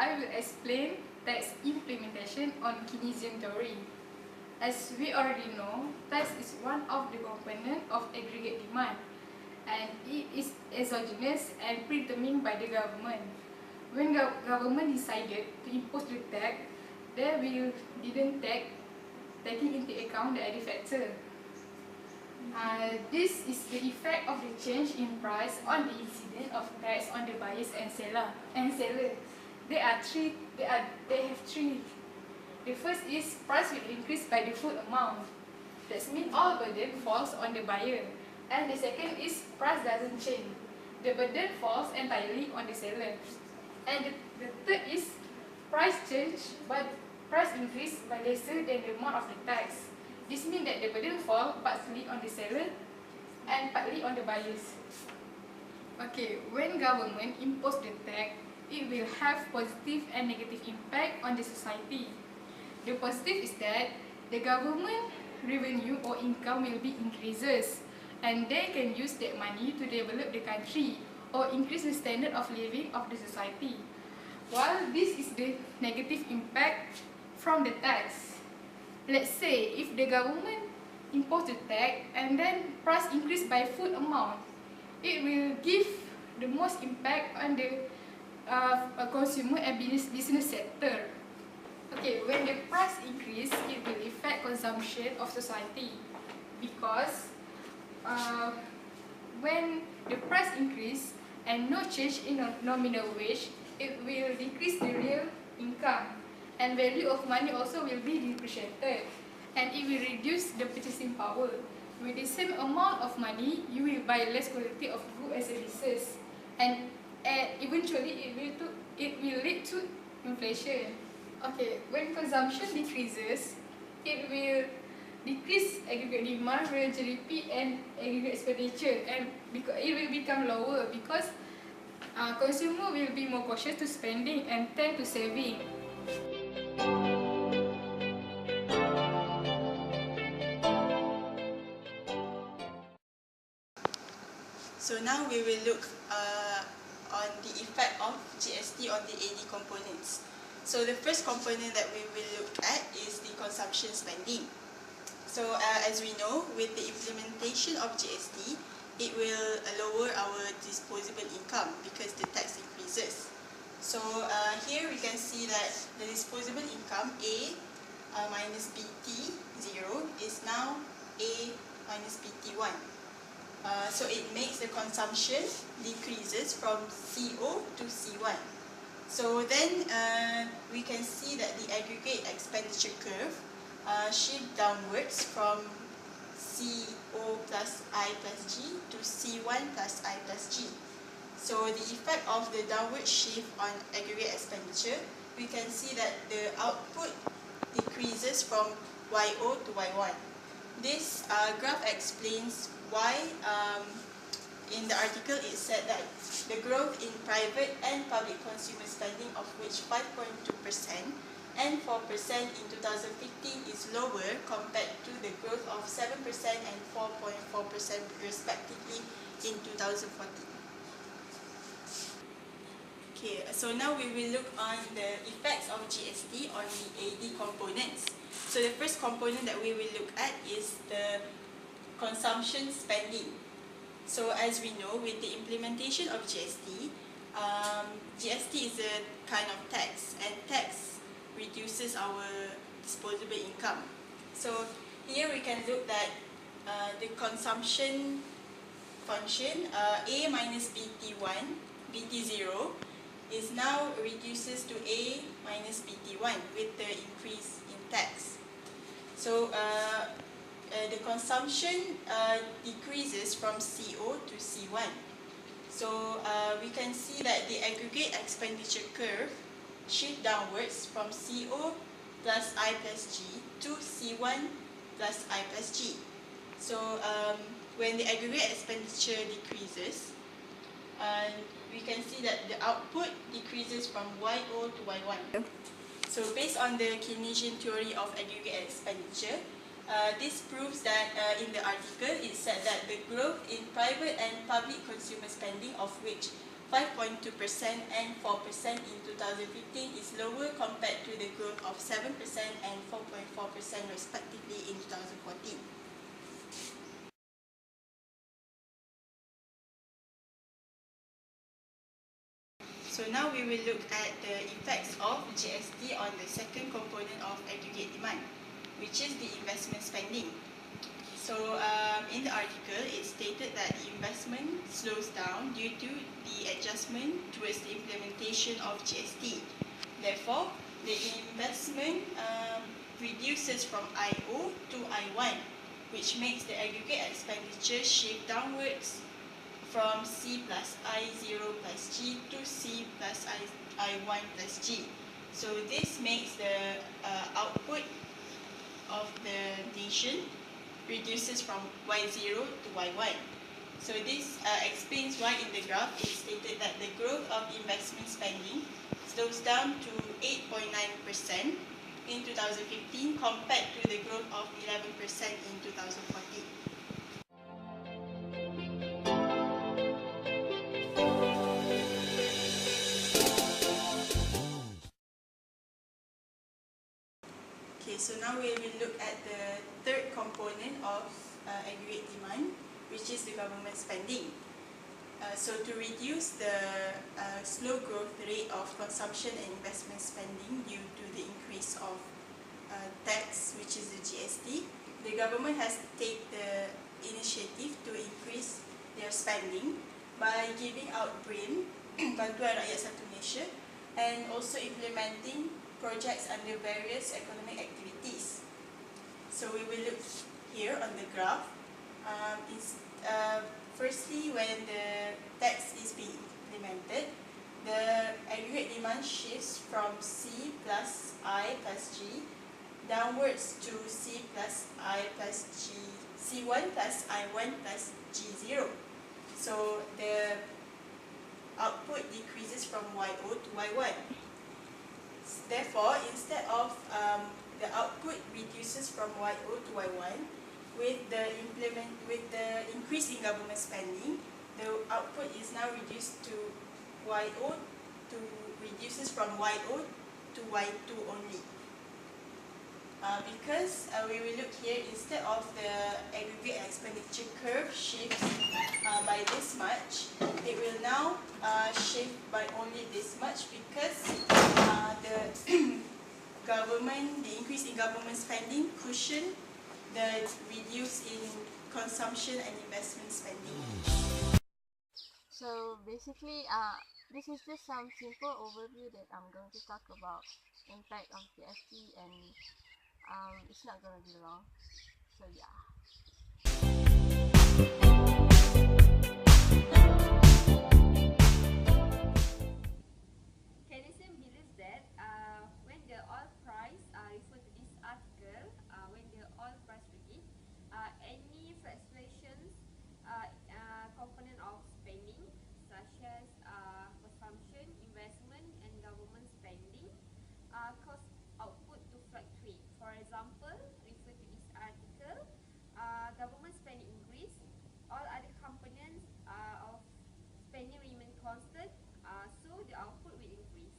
I will explain tax implementation on Keynesian theory. As we already know, tax is one of the components of aggregate demand, and it is exogenous and predetermined by the government. When government decided to impose the tax, they didn't taking into account the other factor. This is the effect of the change in price on the incidence of tax on the buyers and seller. They have three. The first is price will increase by the full amount. That means all burden falls on the buyer. And the second is price doesn't change. The burden falls entirely on the seller. And the third is price change, but price increase by lesser than the amount of the tax. This means that the burden falls partly on the seller and partly on the buyers. Okay, when government impose the tax, it will have positive and negative impact on the society. The positive is that the government revenue or income will be increases, and they can use that money to develop the country or increase the standard of living of the society. While this is the negative impact from the tax. Let's say if the government impose the tax and then price increase by full amount, it will give the most impact on the consumer and business sector. Okay, when the price increase, it will affect consumption of society, because when the price increase and no change in nominal wage, it will decrease the real income, and value of money also will be depreciated, and it will reduce the purchasing power. With the same amount of money, you will buy less quality of goods and services, and eventually it will lead to inflation. Okay, when consumption decreases, it will decrease aggregate demand, real GDP, and aggregate expenditure, and it will become lower because consumer will be more cautious to spending and tend to saving. So now we will look on the effect of GST on the AD components. So the first component that we will look at is the consumption spending. So as we know, with the implementation of GST, it will lower our disposable income because the tax increases. So here we can see that the disposable income A minus BT 0 is now A minus BT 1. So it makes the consumption decreases from CO to C1. So then we can see that the aggregate expenditure curve shift downwards from CO plus I plus G to C1 plus I plus G. So the effect of the downward shift on aggregate expenditure, we can see that the output decreases from YO to Y1. This graph explains why in the article it said that the growth in private and public consumer spending, of which 5.2% and 4% in 2015 is lower compared to the growth of 7% and 4.4% respectively in 2014. Okay, so now we will look on the effects of GST on the AD components. So the first component that we will look at is the consumption spending. So as we know, with the implementation of GST, GST is a kind of tax, and tax reduces our disposable income. So here we can look at the consumption function, A minus BT1, BT0, is now reduces to A minus BT1 with the increase in tax. So the consumption decreases from CO to C1. So we can see that the aggregate expenditure curve shift downwards from CO plus I plus G to C1 plus I plus G. So when the aggregate expenditure decreases, we can see that the output decreases from YO to Y1. So based on the Keynesian theory of aggregate expenditure, This proves that in the article it said that the growth in private and public consumer spending, of which 5.2% and 4% in 2015 is lower compared to the growth of 7% and 4.4% respectively in 2014. So now we will look at the effects of GST on the second component of aggregate demand, which is the investment spending. So in the article, it stated that the investment slows down due to the adjustment towards the implementation of GST. Therefore, the investment reduces from IO to I1, which makes the aggregate expenditure shift downwards from C plus I0 plus G to C plus I1 plus G. So this makes the output of the nation reduces from Y0 to Y1. So this explains why in the graph it stated that the growth of investment spending slows down to 8.9% in 2015 compared to the growth of 11% in 2014. Okay, so now we will look at the third component of aggregate demand, which is the government spending. So to reduce the slow growth rate of consumption and investment spending due to the increase of tax, which is the GST, the government has taken the initiative to increase their spending by giving out BRIN, Bantuan Rakyat Satu Malaysia, and also implementing projects under various economic activities. So we will look here on the graph. Firstly, when the tax is being implemented, the aggregate demand shifts from C plus I plus G downwards to C plus I plus G, C1 plus I1 plus G0. So the output decreases from YO to Y1. Therefore, instead of the output reduces from YO to Y1, with the increase in government spending, the output is now reduced to YO reduces from YO to Y2 only. Because we will look here, instead of the aggregate expenditure curve shifts by this much, it will now shift by only this much because the increase in government spending cushion the reduce in consumption and investment spending. So basically, this is just some simple overview that I'm going to talk about impact of GST, and it's not going to be long. So yeah. Keynesian believes that when the oil price refer to this article, when the oil price ringgit, any fluctuations component of spending such as consumption, investment, and government spending cause output to fluctuate. For example, refer to this article, government spending increase, all other components of spending remain constant, so the output will increase.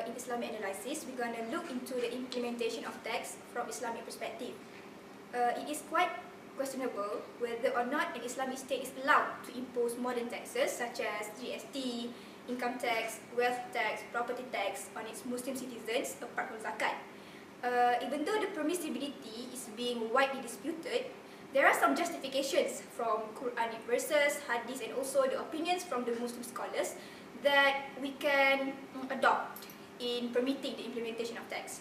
in Islamic analysis, we're going to look into the implementation of tax from Islamic perspective. It is quite questionable whether or not an Islamic state is allowed to impose modern taxes such as GST, income tax, wealth tax, property tax on its Muslim citizens apart from zakat. Even though the permissibility is being widely disputed, there are some justifications from Quranic verses, hadith, and also the opinions from the Muslim scholars that we can adopt in permitting the implementation of tax.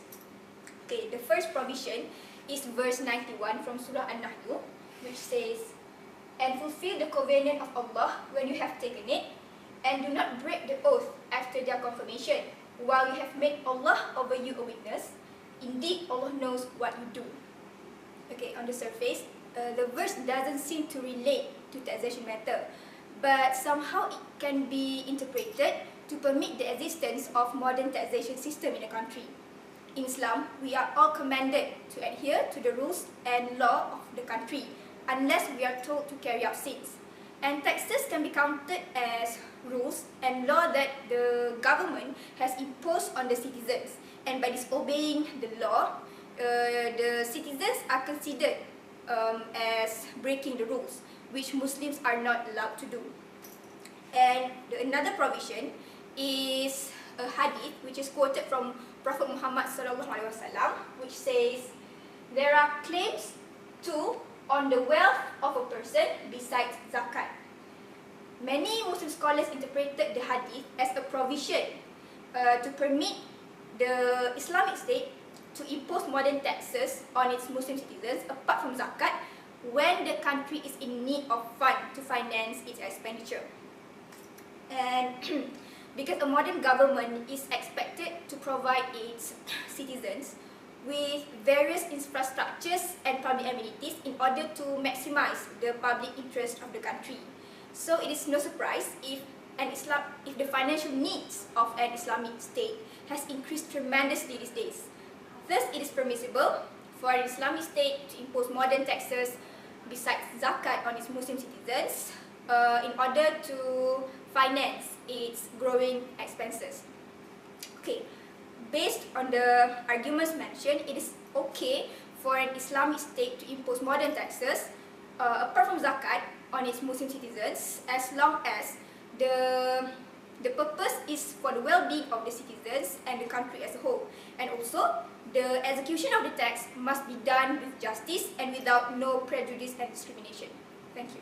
Okay, the first provision is verse 91 from Surah An-Nahl, which says, "And fulfill the covenant of Allah when you have taken it, and do not break the oath after their confirmation, while you have made Allah over you a witness. Indeed, Allah knows what you do." Okay, on the surface, the verse doesn't seem to relate to taxation matter, but somehow it can be interpreted to permit the existence of modern taxation system in a country. In Islam, we are all commanded to adhere to the rules and law of the country unless we are told to carry out sins. And taxes can be counted as rules and law that the government has imposed on the citizens. And by disobeying the law, the citizens are considered as breaking the rules, which Muslims are not allowed to do. And another provision is a hadith which is quoted from Prophet Muhammad SAW, which says, "There are claims too on the wealth of a person besides zakat." Many Muslim scholars interpreted the hadith as a provision to permit the Islamic state to impose modern taxes on its Muslim citizens apart from zakat when the country is in need of funds to finance its expenditure. And because a modern government is expected to provide its citizens with various infrastructures and public amenities in order to maximize the public interest of the country. So it is no surprise if the financial needs of an Islamic state has increased tremendously these days. Thus, it is permissible for an Islamic state to impose modern taxes besides zakat on its Muslim citizens in order to finance its growing expenses. Okay, based on the arguments mentioned, it is okay for an Islamic state to impose modern taxes apart from zakat on its Muslim citizens as long as the purpose is for the well-being of the citizens and the country as a whole. And also, the execution of the tax must be done with justice and without no prejudice and discrimination. Thank you.